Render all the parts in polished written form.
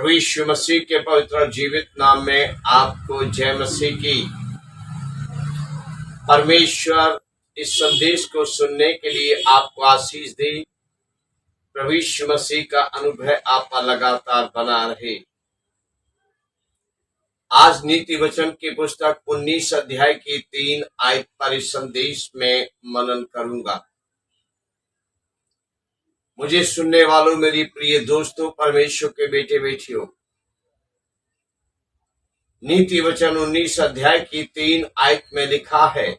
प्रभु यीशु मसीह के पवित्र और जीवित नाम में आपको जय मसीह की। परमेश्वर इस संदेश को सुनने के लिए आपको आशीष दे। प्रभु यीशु मसीह का अनुग्रह आप पर लगातार बना रहे। आज नीति वचन की पुस्तक 19 अध्याय की 3 आयत पर इस संदेश में मनन करूंगा। मुझे सुनने वालों, मेरी प्रिय दोस्तों, परमेश्वर के बेटे बेटियों, नीति वचन 19 अध्याय की 3 आयत में लिखा है,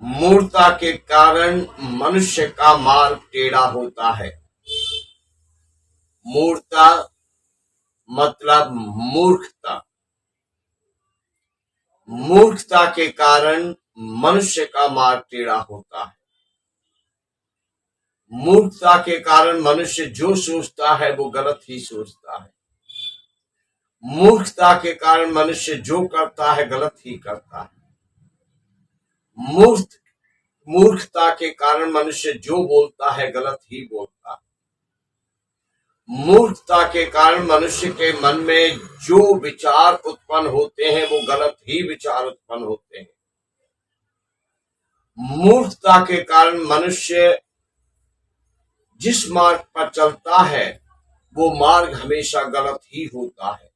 मूर्खता के कारण मनुष्य का मार्ग टेढ़ा होता है। मूर्खता मतलब मूर्खता। मूर्खता के कारण मनुष्य का मार्ग टेढ़ा होता है। मूर्खता के कारण मनुष्य जो सोचता है वो गलत ही सोचता है। मूर्खता के कारण मनुष्य जो करता है गलत ही करता है। मूर्खता के कारण मनुष्य जो बोलता है गलत ही बोलता है। मूर्खता के कारण मनुष्य के मन में जो विचार उत्पन्न होते हैं वो गलत ही विचार उत्पन्न होते हैं। मूर्खता के कारण मनुष्य जिस मार्ग पर चलता है वो मार्ग हमेशा गलत ही होता है।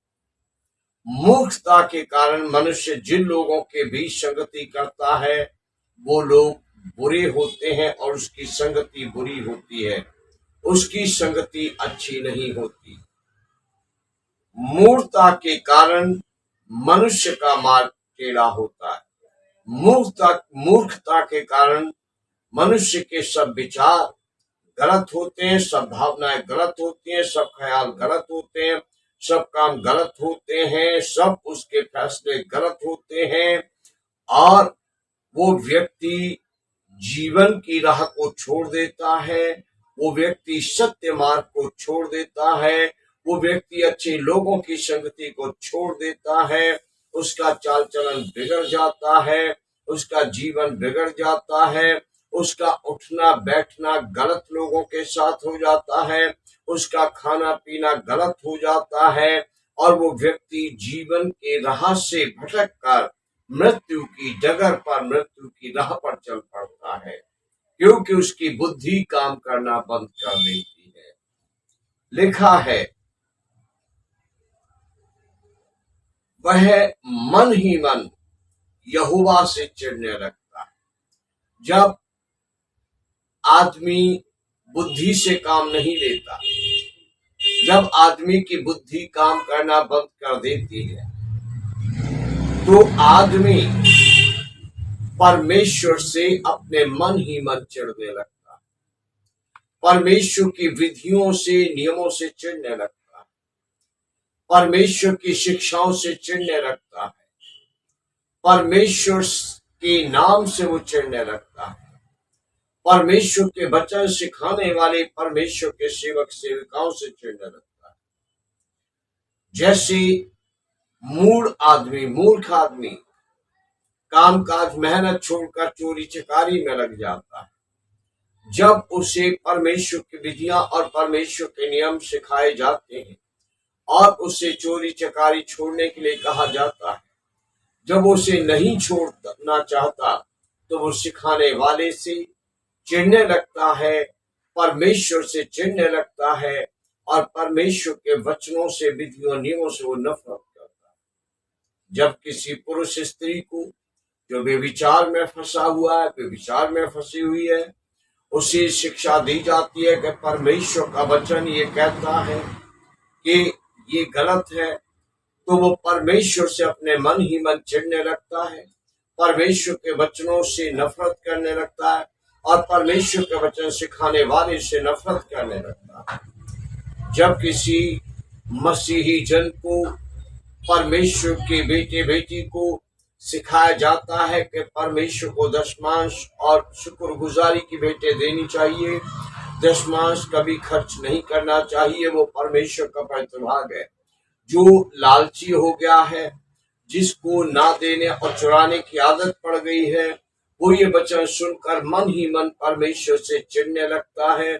मूर्खता के कारण मनुष्य जिन लोगों के बीच संगति करता है वो लोग बुरे होते हैं और उसकी संगति बुरी होती है, उसकी संगति अच्छी नहीं होती। मूर्खता के कारण मनुष्य का मार्ग टेढ़ा होता है। मूर्खता के कारण मनुष्य के सब विचार गलत होते हैं, सब भावनाएं गलत होती हैं, सब ख्याल गलत होते हैं, सब काम गलत होते हैं, सब उसके फैसले गलत होते हैं और वो व्यक्ति जीवन की राह को छोड़ देता है। वो व्यक्ति सत्य मार्ग को छोड़ देता है। वो व्यक्ति अच्छे लोगों की संगति को छोड़ देता है। उसका चाल चलन बिगड़ जाता है, उसका जीवन बिगड़ जाता है, उसका उठना बैठना गलत लोगों के साथ हो जाता है, उसका खाना पीना गलत हो जाता है और वो व्यक्ति जीवन के राह से भटक कर मृत्यु की डगर पर, मृत्यु की राह पर चल पड़ता है, क्योंकि उसकी बुद्धि काम करना बंद कर देती है। लिखा है, वह मन ही मन यहोवा से चिढ़ने लगता है। जब आदमी बुद्धि से काम नहीं लेता, जब आदमी की बुद्धि काम करना बंद कर देती है तो आदमी परमेश्वर से अपने मन ही मन चिढ़ने लगता है, परमेश्वर की विधियों से, नियमों से चिढ़ने लगता है, परमेश्वर की शिक्षाओं से चिढ़ने लगता है, परमेश्वर के नाम से वो चिढ़ने लगता है, परमेश्वर के वचन सिखाने वाले परमेश्वर के सेवक सेविकाओं से चिढ़ने लगता है। जैसे मूर्ख आदमी कामकाज मेहनत छोड़कर चोरी चकारी में लग जाता है, जब उसे परमेश्वर की विधियां और परमेश्वर के नियम सिखाए जाते हैं और उसे चोरी चकारी छोड़ने के लिए कहा जाता है, जब उसे नहीं छोड़ना चाहता तो वो सिखाने वाले से चिढ़ने लगता है, परमेश्वर से चिढ़ने लगता है और परमेश्वर के वचनों से, विधियों नियमों से वो नफरत करता है। जब किसी पुरुष स्त्री को जो व्यभिचार में फंसा हुआ है, व्यभिचार में फंसी हुई है, उसे शिक्षा दी जाती है कि परमेश्वर का वचन ये कहता है कि ये गलत है, तो वो परमेश्वर से अपने मन ही मन चिढ़ने लगता है, परमेश्वर के वचनों से नफरत करने लगता है और परमेश्वर के वचन सिखाने वाले से नफरत करने लगता है। जब किसी मसीही जन को, परमेश्वर के बेटे बेटी को सिखाया जाता है कि परमेश्वर को दशमांश और शुक्रगुजारी की भेंटें देनी चाहिए, दशमांश कभी खर्च नहीं करना चाहिए, वो परमेश्वर का प्रतिभाग है। जो लालची हो गया है, जिसको ना देने और चुराने की आदत पड़ गई है, वो ये वचन सुनकर मन ही मन परमेश्वर से चिढ़ने लगता है,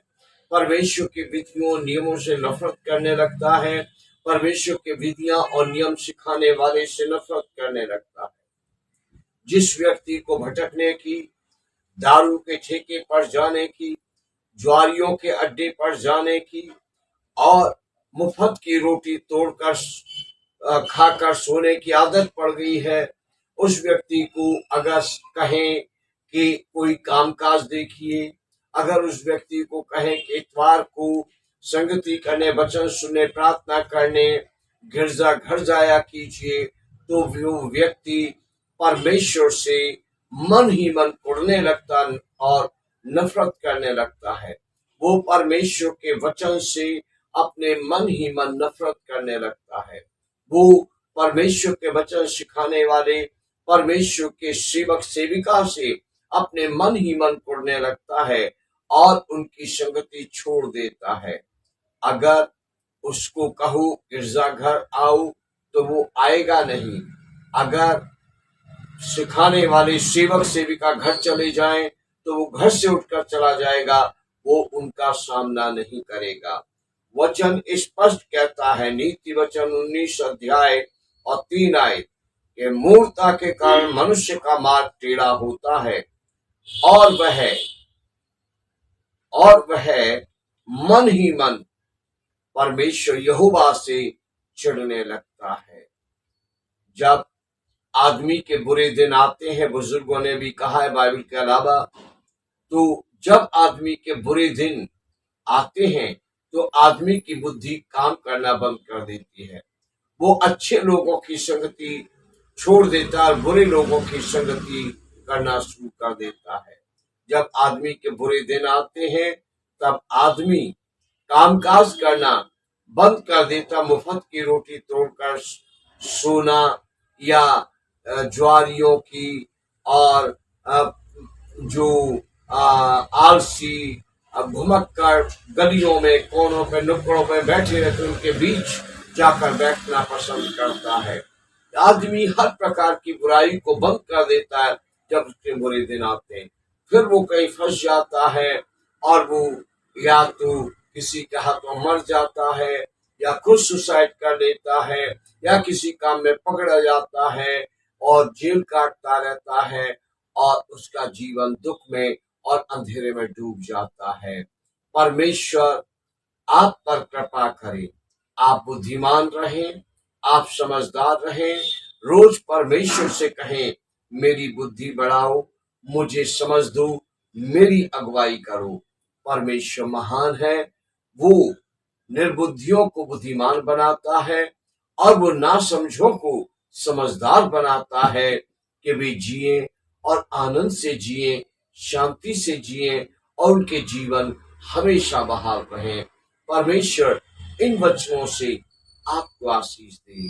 परमेश्वर के विधियों नियमों से नफरत करने लगता है, परमेश्वर के विधियां और नियम सिखाने वाले से नफरत करने लगता है। जिस व्यक्ति को भटकने की, दारू के ठेके पर जाने की, ज्वारियों के अड्डे पर जाने की और मुफ्त की रोटी तोड़कर खाकर सोने की आदत पड़ गई है, उस व्यक्ति को अगर कहें कि कोई कामकाज देखिए, अगर उस व्यक्ति को कहें कि इतवार को संगति करने, वचन सुनने, प्रार्थना करने गिरजा घर जाया कीजिए, तो वो व्यक्ति परमेश्वर से मन ही मन उड़ने लगता और नफरत करने लगता है। वो परमेश्वर के वचन से अपने मन ही मन नफरत करने लगता है। वो परमेश्वर के वचन सिखाने वाले परमेश्वर के सेवक सेविका से अपने मन ही मन उड़ने लगता है और उनकी संगति छोड़ देता है। अगर उसको कहो गिरजाघर आओ तो वो आएगा नहीं। अगर सिखाने वाले सेवक सेविका घर चले जाएं तो वो घर से उठकर चला जाएगा, वो उनका सामना नहीं करेगा। वचन स्पष्ट कहता है, नीति वचन 19 अध्याय और 3 आयत कि मूर्खता के कारण मनुष्य का मार्ग टेढ़ा होता है और वह मन ही मन परमेश्वर यहोवा से चिढ़ने लगता है। जब आदमी के बुरे दिन आते हैं, बुजुर्गों ने भी कहा है बाइबल के अलावा, तो जब आदमी के बुरे दिन आते हैं तो आदमी की बुद्धि काम करना बंद कर देती है। वो अच्छे लोगों की संगति छोड़ देता है और बुरे लोगों की संगति करना शुरू कर देता है। जब आदमी के बुरे दिन आते हैं तब आदमी कामकाज करना बंद कर देता, मुफ्त की रोटी तोड़कर सोना या ज्वारियों की और जो आलसी घुमक्कर गलियों में, कोनों पे, नुक्कड़ों पे बैठे रहते उनके बीच जाकर बैठना पसंद करता है। आदमी हर प्रकार की बुराई को बंद कर देता है जब उसके बुरे दिन आते हैं। फिर वो कहीं फंस जाता है और वो या तो किसी के हाथों मर जाता है या खुद सुसाइड कर लेता है या किसी काम में पकड़ा जाता है और जेल काटता रहता है और उसका जीवन दुख में और अंधेरे में डूब जाता है। परमेश्वर आप पर कृपा करे, आप बुद्धिमान रहें, आप समझदार रहें। रोज परमेश्वर से कहें, मेरी बुद्धि बढ़ाओ, मुझे समझ दो, मेरी अगुवाई करो। परमेश्वर महान है, वो निर्बुद्धियों को बुद्धिमान बनाता है और वो नासमझों को समझदार बनाता है कि वे जिए और आनंद से जिए, शांति से जिए और उनके जीवन हमेशा बहाल रहे। परमेश्वर इन वचनों से आपको आशीष दे।